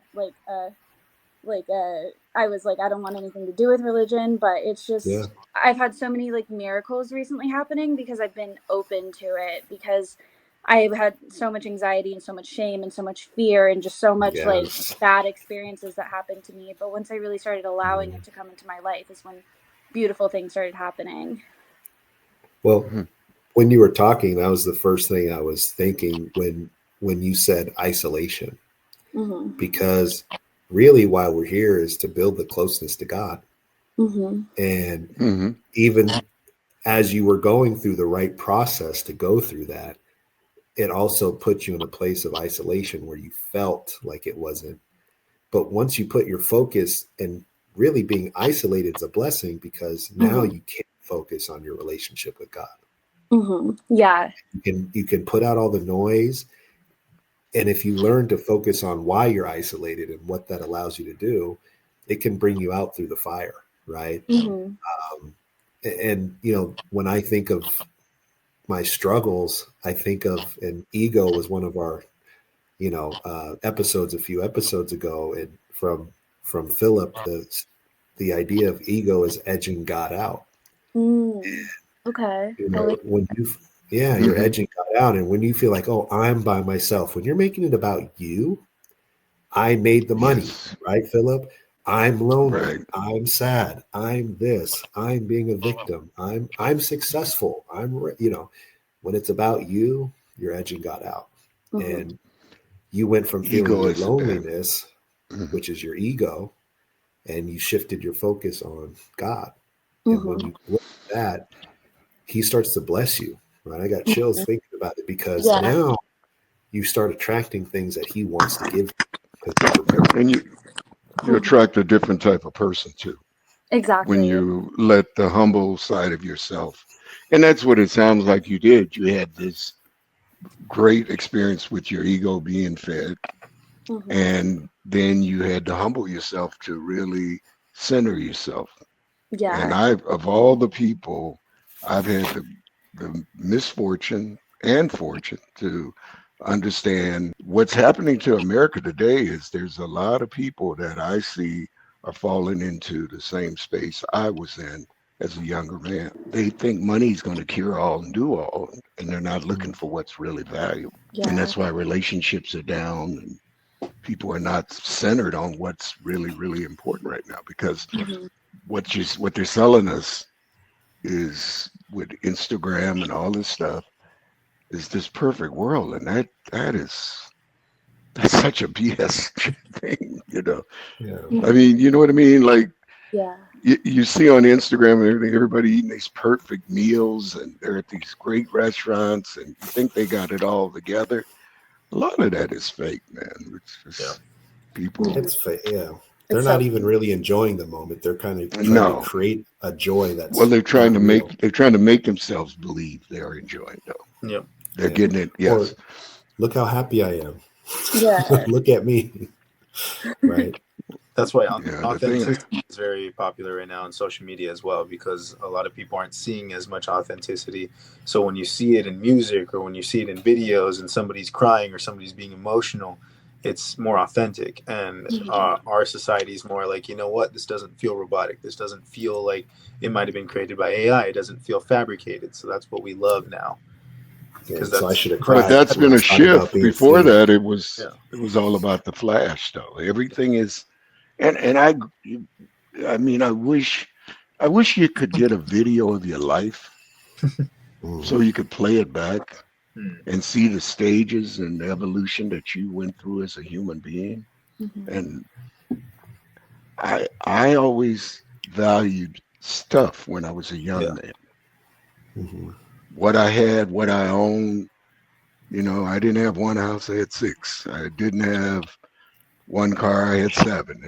was like, I don't want anything to do with religion, but it's just,
Yeah.
I've had so many like miracles recently happening because I've been open to it, because I've had so much anxiety and so much shame and so much fear and just so much like
Yes.
bad experiences that happened to me. But once I really started allowing it to come into my life is when beautiful things started happening.
Well,
Mhm.
when you were talking, that was the first thing I was thinking when you said isolation,
Mm-hmm.
because really why we're here is to build the closeness to God.
Mm-hmm.
And
Mhm.
even as you were going through the right process to go through that, it also put you in a place of isolation where you felt like it wasn't. But once you put your focus, and really being isolated is a blessing, because now
Mm-hmm.
you can focus on your relationship with God.
Mm-hmm. Yeah.
You can put out all the noise. And if you learn to focus on why you're isolated and what that allows you to do, it can bring you out through the fire, right?
Mm-hmm.
And when I think of my struggles, I think of, and ego was one of our episodes a few episodes ago, and from Philip, the idea of ego is edging God out.
Mm. Okay. I like.
When you're
Mhm.
edging God out, and when you feel like, oh, I'm by myself, when you're making it about you, I made the money,
Yes.
right, Philip? I'm lonely.
Right.
I'm sad. I'm this. I'm being a victim. I'm successful. When it's about you, you're edging God out.
Mm-hmm.
And you went from feeling
Ego
your
is
loneliness,
mhm.
which is your ego, and you shifted your focus on God. And when
Mm-hmm.
you look at that, he starts to bless you, right? I got chills thinking about it, because
Yeah.
now you start attracting things that he wants to give you, because he prepared.
And you
Mm-hmm.
attract a different type of person too when
Exactly.
you let the humble side of yourself. And that's what it sounds like you did. You had this great experience with your ego being fed,
Mm-hmm.
and then you had to humble yourself to really center yourself. And
Yeah.
of all the people, I've had the misfortune and fortune to understand what's happening to America today is there's a lot of people that I see are falling into the same space I was in as a younger man. They think money's going to cure all and do all, and they're not looking for what's really valuable. And
Yeah.
that's why relationships are down and people are not centered on what's really, really important right now because
Mm-hmm.
what they're selling us is with Instagram and all this stuff is this perfect world, and that's such a BS thing, you know.
Yeah.
I
Mm-hmm.
mean, you know what I mean? Like
Yeah.
you see on Instagram and everything, everybody eating these perfect meals, and they're at these great restaurants, and you think they got it all together. A lot of that is fake, man. It's
Yeah.
just people.
Yeah. They're
It's
not
so.
even really enjoying the moment. They're kind of trying to
No,
create a joy
well,
that's not real.
they're trying to make themselves believe they're enjoying it, though.
Yep.
They're
Yeah.
getting it.
Or
Yes.
look how happy I am.
Yeah.
Look at me. Right.
That's why
Yeah. The thing.
authenticity is very popular right now on social media as well, because a lot of people aren't seeing as much authenticity. So when you see it in music or when you see it in videos and somebody's crying or somebody's being emotional, it's more authentic. And
Mm-hmm.
our society is more like, you know what, this doesn't feel robotic. This doesn't feel like it might have been created by AI. It doesn't feel fabricated. So that's what we love now, because
And so I
that's
should have
But
cried
that's
when I
been a
was talking about
shift.
being
Before
seen.
that,
yeah.
it was all about the flash, though. Everything is, and I mean, I wish you could get a video of your life
Mm.
so you could play it back
Hmm.
and see the stages and the evolution that you went through as a human being.
Mm-hmm.
And I always valued stuff when I was a young
Yeah.
man.
Hmm.
What I had, what I owned. You know, I didn't have one house, I had six. I didn't have one car, I had seven.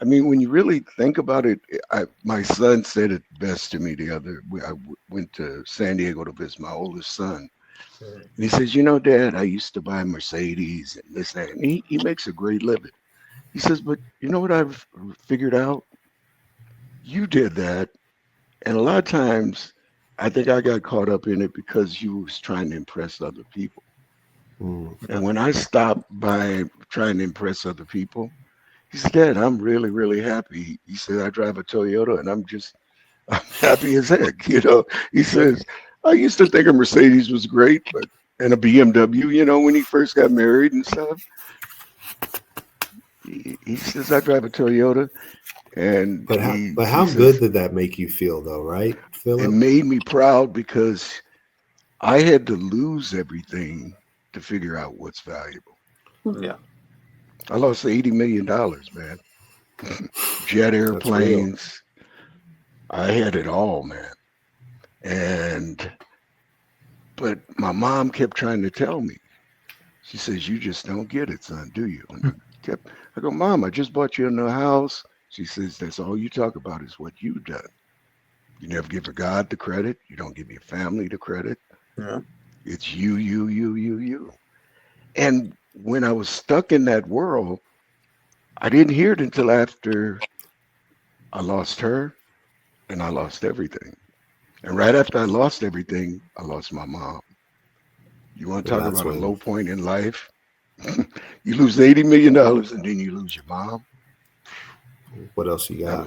I mean, when you really think about it, my son said it best to me the other. Went to San Diego to visit my oldest son,
Hmm.
and he says, "You know, Dad, I used to buy Mercedes and this that, and he makes a great living." He says, but you know what I've figured out? You did that. And a lot of times, I think I got caught up in it because you was trying to impress other people.
Mm.
And when I stopped by trying to impress other people, he said, Dad, I'm really, really happy. He said, I drive a Toyota and I'm happy as heck. He says, I used to think a Mercedes was great, but and a BMW, when he first got married and stuff. He says, I drive a Toyota. And
But how
he
but
he
how good
says,
did that make you feel though, right,
it
Philip?
made me proud because I had to lose everything to figure out what's valuable.
Yeah.
I lost $80 million, man. Jet
That's real.
airplanes. I had it all, man. And but my mom kept trying to tell me. She says, "You just don't get it, son, do you?" And I go, "Mom, I just bought you a new house." She says, "That's all you talk about is what you've done. You never give God the credit. You don't give your family the credit.
Yeah.
It's you, you, you, you, you." And when I was stuck in that world, I didn't hear it until after I lost her and I lost everything. And right after I lost everything, I lost my mom. You want to
And
talk
that's
about a
when
low point in life? You lose $80 million and then you lose your mom.
what else you
That
got?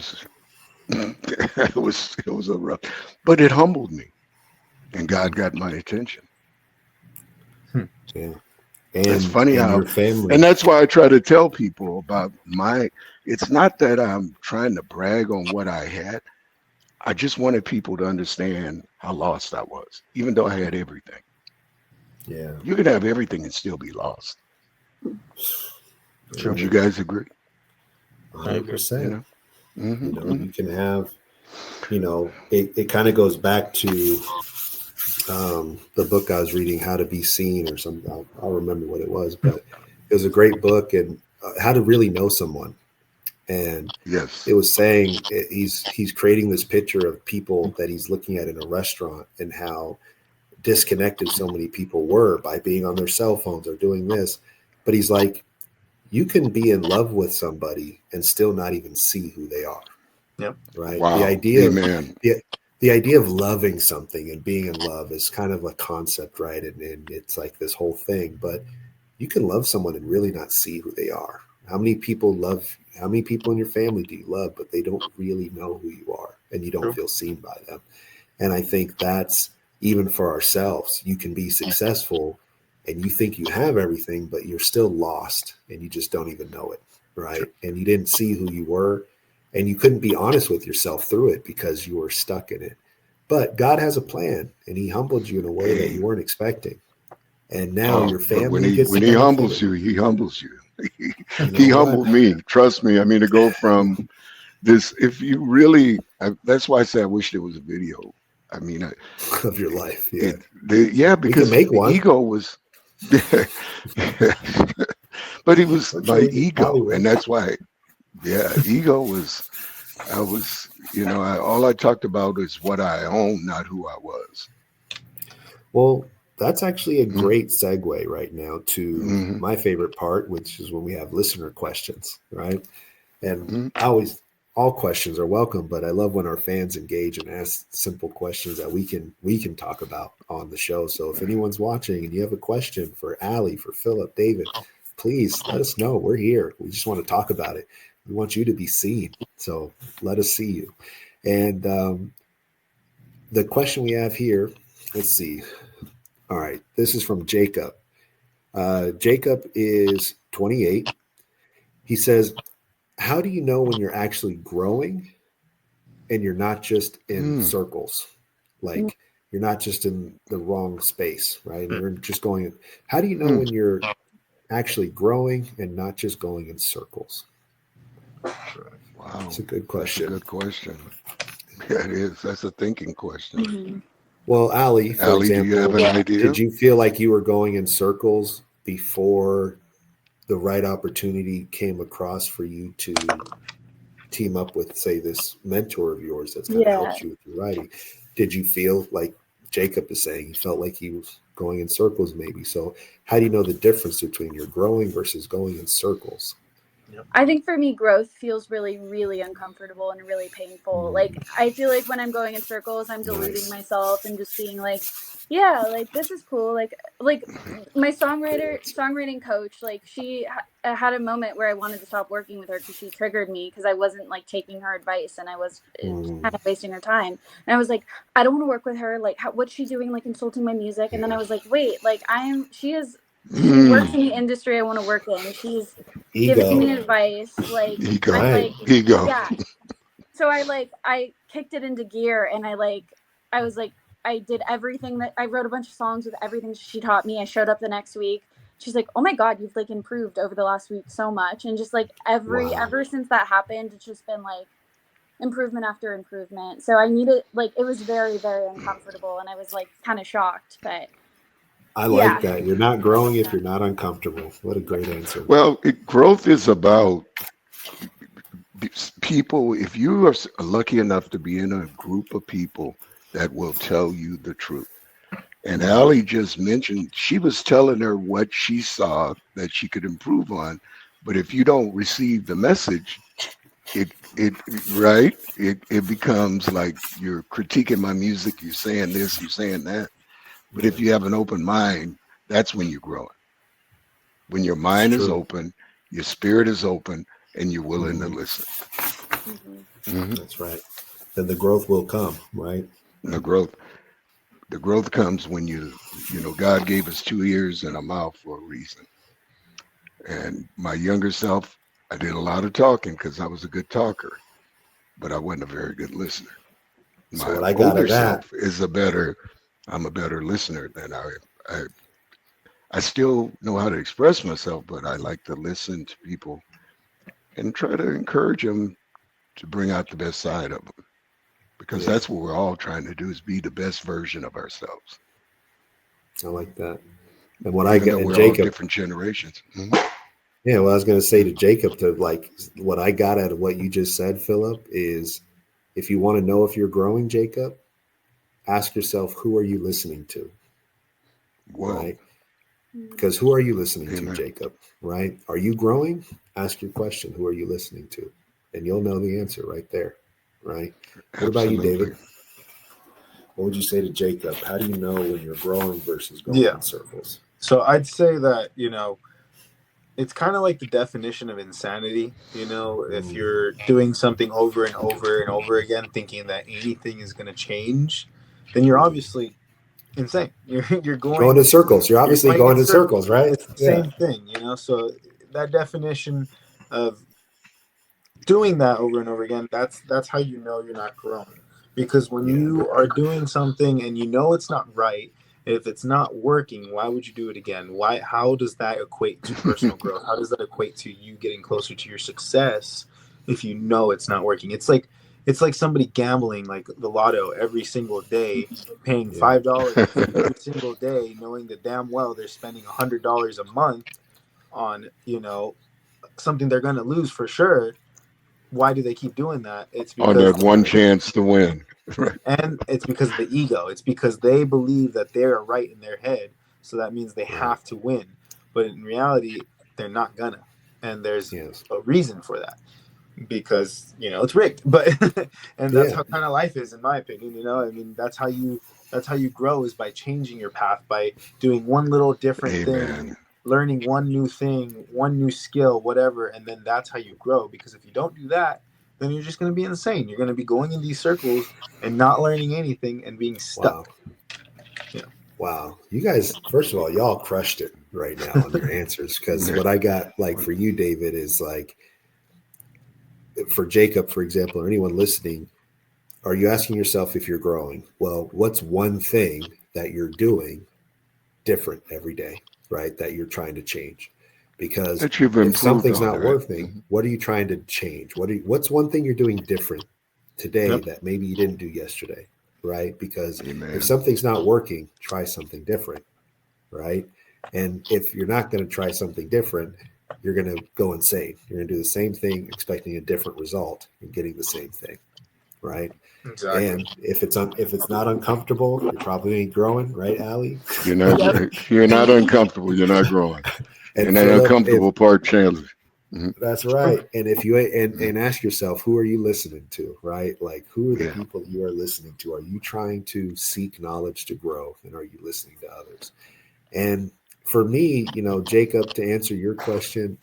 was it was a rough, but it humbled me, and God
Mm.
got my attention.
Yeah.
It's
And
funny how,
your
and
family.
that's why I try to tell people about my. It's not that I'm trying to brag on what I had. I just wanted people to understand how lost I was, even though I had everything.
Yeah.
You can have everything and still be lost.
Yeah.
Would
True.
you guys agree?
I agree.
100%.
Hmm,
You can have, it kind of goes back to the book I was reading, How to Be Seen, or something. I'll remember what it was, but it was a great book, and how to really know someone. And
Yes.
it was saying he's creating this picture of people that he's looking at in a restaurant, and how disconnected so many people were by being on their cell phones or doing this. But he's like, you can be in love with somebody and still not even see who they are.
Yep.
Right. The
Wow.
idea of
Amen.
the idea of loving something and being in love is kind of a concept, right? And it's like this whole thing, but you can love someone and really not see who they are. How many people in your family do you love, but they don't really know who you are and you don't
True.
feel seen by them? And I think that's even for ourselves. You can be successful and you think you have everything, but you're still lost and you just don't even know it.
True.
Right. And you didn't see who you were and you couldn't be honest with yourself through it because you were stuck in it. But God has a plan and he humbled you in a way that
Hey.
you weren't expecting. And now
Oh,
your
but when
family
he
gets
when
the
he
benefit of
humbles
it.
you, he humbles you. He,
You know
he
what?
humbled me. Trust me. I mean, to go from this, if you really, that's why I say I wish there was a video. I mean,
Of your life. Yeah.
it, yeah,
We can
because
make
the
one
ego was, but he was my
virtually
ego, and
Hollywood.
that's why, yeah, ego was. I was, all I talked about is what I own, not who I was.
Well, that's actually a
Mm-hmm.
great segue right now to
Mm-hmm.
my favorite part, which is when we have listener questions, right? And
Mm-hmm.
all questions are welcome, but I love when our fans engage and ask simple questions that we can talk about on the show. So if anyone's watching and you have a question for Allie, for Philip, David, please let us know. We're here. We just want to talk about it. We want you to be seen. So let us see you. And the question we have here, let's see. All right, this is from Jacob. Jacob is 28. He says, how do you know when you're actually growing and you're not just in
Mm.
circles? Like you're not just in the wrong space, right? And
Mm.
you're just going. How do you know
Mm.
when you're actually growing and not just going in circles? It's
Wow,
a good
that's a
question.
good question. Yeah, it is. That's a thinking question.
Mhm.
Well, Ali, for
Allie, do you have
example,
an
Yeah.
idea?
did you feel like you were going in circles before the right opportunity came across for you to team up with, say, this mentor of yours that's kind of
Yeah.
helped you with your writing? Did you feel like Jacob is saying he felt like he was going in circles maybe? So how do you know the difference between your growing versus going in circles?
I think for me, growth feels really, really uncomfortable and really painful. Like, I feel like when I'm going in circles, I'm deluding myself and just being like, yeah, like this is cool. Like my songwriting coach, like she had a moment where I wanted to stop working with her because she triggered me because I wasn't like taking her advice and I was kind of wasting her time. And I was like, I don't want to work with her. Like, what's she doing? Like insulting my music. And then I was like, wait, like she works in the industry I want to work in. She's giving me advice. Like,
Ego.
I'm like,
Ego.
yeah. So I kicked it into gear and I was like, I did everything that I wrote a bunch of songs with everything she taught me. I showed up the next week. She's like, oh my God, you've like improved over the last week so much. And just like ever since that happened, it's just been like improvement after improvement. So I needed, like, it was very, very uncomfortable. And I was like kind of shocked, but
I like that. You're not growing if you're not uncomfortable. What a great answer.
Well, growth is about people. If you are lucky enough to be in a group of people that will tell you the truth. And Allie just mentioned she was telling her what she saw that she could improve on. But if you don't receive the message, it becomes like you're critiquing my music, you're saying this, you're saying that. But if you have an open mind, that's when you're growing. When your mind is open, your spirit is open, and you're willing to listen.
That's right. Then the growth will come, right?
The growth comes when you know, God gave us 2 ears and a mouth for a reason. And my younger self, I did a lot of talking because I was a good talker, but I wasn't a very good listener.
So
My older self is I'm a better listener than I still know how to express myself, but I like to listen to people and try to encourage them to bring out the best side of them. Because that's what we're all trying to do, is be the best version of ourselves.
I like that. And what I got, and
we're
Jacob,
all different generations.
Yeah, well, I was going to say to Jacob, to like what I got out of what you just said, Philip, is if you want to know if you're growing, Jacob, ask yourself, who are you listening to?
Whoa.
Right? Because who are you listening to, Jacob? Right? Are you growing? Ask your question. Who are you listening to? And you'll know the answer right there. Right? What about you, David? What would you say to Jacob? How do you know when you're growing versus going in circles?
So I'd say that, you know, it's kind of like the definition of insanity. You know, if you're doing something over and over and over again, thinking that anything is going to change, then you're obviously insane. You're going
in circles. You're obviously going in circles, right?
It's the same thing, you know. So that definition of doing that over and over again, that's how you know you're not growing. Because when you are doing something and you know it's not right, if it's not working, why would you do it again? How does that equate to personal growth? How does that equate to you getting closer to your success if you know it's not working? It's like somebody gambling like the lotto every single day, paying $5 every single day, knowing that damn well they're spending $100 a month on, you know, something they're going to lose for sure. Why do they keep doing that? It's because
on that one chance to win.
And it's because of the ego. It's because they believe that they're right in their head, so that means they have to win. But in reality, they're not gonna. And there's a reason for that. Because, you know, it's rigged. But and that's how kind of life is, in my opinion. You know, I mean, that's how you grow, is by changing your path, by doing one little different thing, learning one new thing, one new skill, whatever, and then that's how you grow. Because if you don't do that, then you're just going to be insane. You're going to be going in these circles and not learning anything and being stuck.
Wow. You guys, first of all, y'all crushed it right now on your answers. Because what I got, like, for you, David, is like, for Jacob, for example, or anyone listening, are you asking yourself if you're growing? Well, what's one thing that you're doing different every day, right, that you're trying to change? Because if something's not working, what are you trying to change? What's one thing you're doing different today that maybe you didn't do yesterday, right? Because if something's not working, try something different, right? And if you're not going to try something different, you're going to go insane. You're going to do the same thing, expecting a different result and getting the same thing, right? Exactly. And if it's not uncomfortable, you probably ain't growing, right, Allie?
You're not uncomfortable. You're not growing. And that uncomfortable part, Chandler.
That's right. And if you and ask yourself, who are you listening to, right? Like, who are the people you are listening to? Are you trying to seek knowledge to grow, and are you listening to others? And for me, Jacob, to answer your question,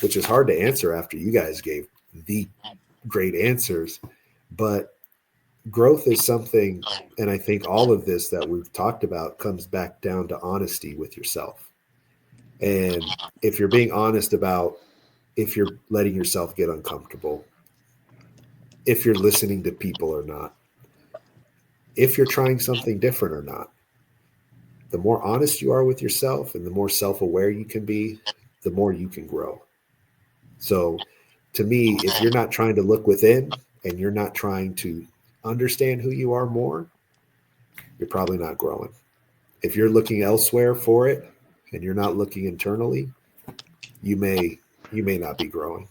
which is hard to answer after you guys gave the great answers, but growth is something, and I think all of this that we've talked about comes back down to honesty with yourself. And if you're being honest about if you're letting yourself get uncomfortable, if you're listening to people or not, if you're trying something different or not, the more honest you are with yourself and the more self-aware you can be, the more you can grow. So to me, if you're not trying to look within and you're not trying to understand who you are more, you're probably not growing. If you're looking elsewhere for it and you're not looking internally, you may not be growing.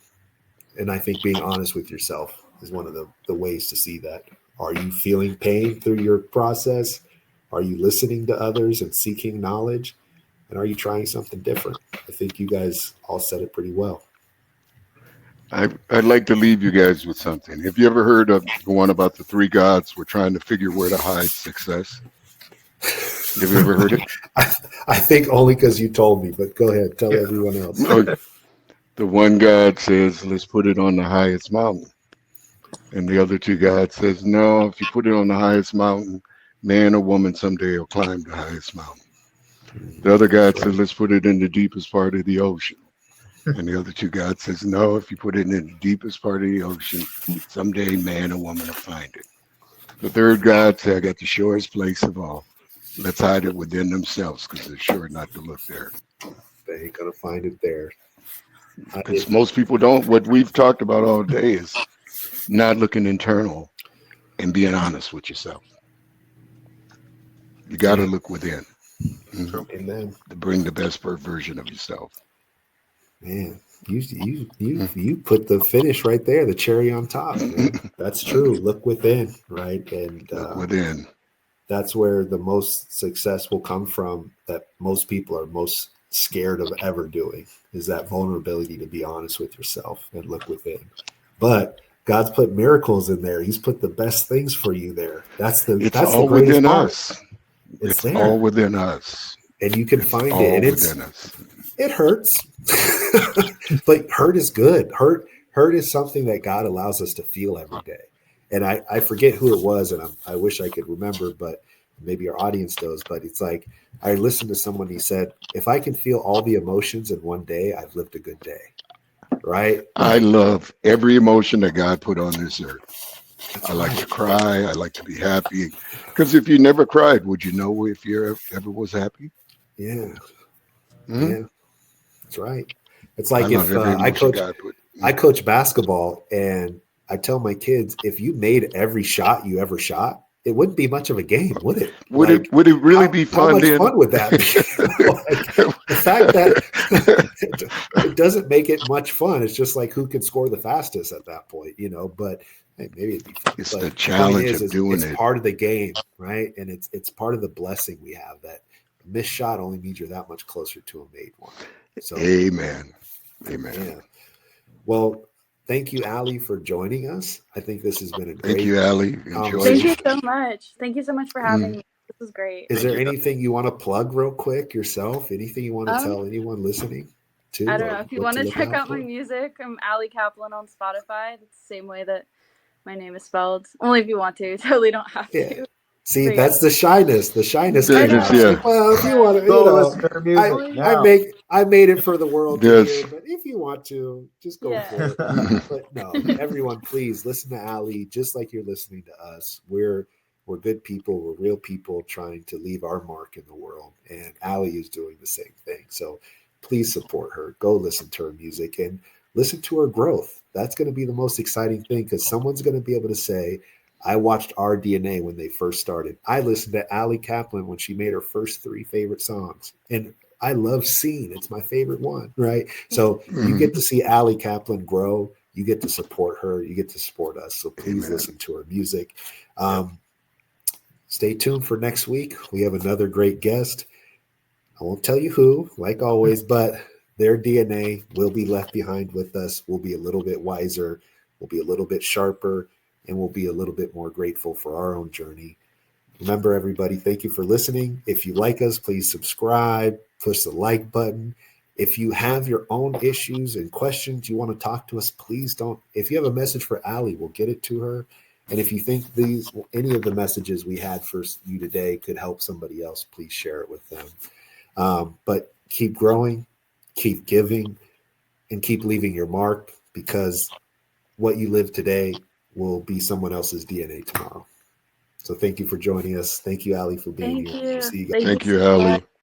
And I think being honest with yourself is one of the ways to see that. Are you feeling pain through your process? Are you listening to others and seeking knowledge? And are you trying something different? I think you guys all said it pretty well.
I'd like to leave you guys with something. Have you ever heard of the one about the three gods were trying to figure where to hide success? Have you ever heard it?
I think only because you told me, but go ahead. Tell everyone else.
The one god says, let's put it on the highest mountain. And the other two gods says, no, if you put it on the highest mountain, man or woman someday will climb the highest mountain. The other god says, let's put it in the deepest part of the ocean. And the other two gods says, no, if you put it in the deepest part of the ocean, someday man or woman will find it. The third god said, I got the shortest place of all. Let's hide it within themselves because they're sure not to look there.
They ain't going to find it there.
Because most people don't. What we've talked about all day is not looking internal and being honest with yourself. You got to look within.
Amen.
To bring the best version of yourself.
Man, you put the finish right there, the cherry on top. Man. That's true. Look within, right? And
look within.
That's where the most success will come from. That most people are most scared of ever doing is that vulnerability to be honest with yourself and look within. But God's put miracles in there. He's put the best things for you there. That's the
all
greatest
within
part.
Us. It's all within us.
And you can find
all
it. And
within us.
It hurts. But hurt is good. Hurt is something that God allows us to feel every day. And I forget who it was, and I wish I could remember, but maybe our audience does. But it's like I listened to someone, he said, if I can feel all the emotions in one day, I've lived a good day. Right?
I love every emotion that God put on this earth. I like to cry. I like to be happy. Because if you never cried, would you know if you ever was happy?
Yeah.
Mm-hmm.
Yeah. That's right. It's like if I coach basketball and I tell my kids, if you made every shot you ever shot, it wouldn't be much of a game, would it?
Would it really be fun?
How much fun would that be? The fact that it doesn't make it much fun. It's just like who can score the fastest at that point, But hey, maybe it'd be fun.
It's
but
the challenge of doing it.
It's part of the game, right? And it's part of the blessing we have that a missed shot only means you're that much closer to a made one. So,
amen.
Yeah. Well, thank you, Allie, for joining us. I think this has been a great.
Thank you, Allie.
Thank you so much. Thank you so much for having me. This was great.
Is there anything you want to plug real quick yourself? Anything you want to tell anyone listening to?
I don't know. If you want to check out my music, I'm Allie Kaplan on Spotify. That's the same way that my name is spelled. Only if you want to. You totally don't have to.
See, that's the shyness. The shyness.
Yeah.
Well, if you want to, I made it for the world to hear, but if you want to, just go for it. But no, everyone, please listen to Allie just like you're listening to us. We're good people. We're real people trying to leave our mark in the world, and Allie is doing the same thing. So please support her. Go listen to her music and listen to her growth. That's going to be the most exciting thing because someone's going to be able to say, I watched RDNA when they first started. I listened to Allie Kaplan when she made her first 3 favorite songs. And I love Scene. It's my favorite one, right? So you get to see Allie Kaplan grow. You get to support her. You get to support us. So please listen to her music. Stay tuned for next week. We have another great guest. I won't tell you who, like always, but their DNA will be left behind with us. We'll be a little bit wiser, we'll be a little bit sharper, and we'll be a little bit more grateful for our own journey. Remember, everybody, thank you for listening. If you like us, please subscribe, push the like button. If you have your own issues and questions you want to talk to us, please don't. If you have a message for Allie, we'll get it to her. And if you think any of the messages we had for you today could help somebody else, please share it with them. But keep growing, keep giving, and keep leaving your mark, because what you live today will be someone else's DNA tomorrow. So thank you for joining us. Thank you, Allie, for being
Thank
here.
you.
See you guys.
Thank
Thank
you
you,
so much.
Allie.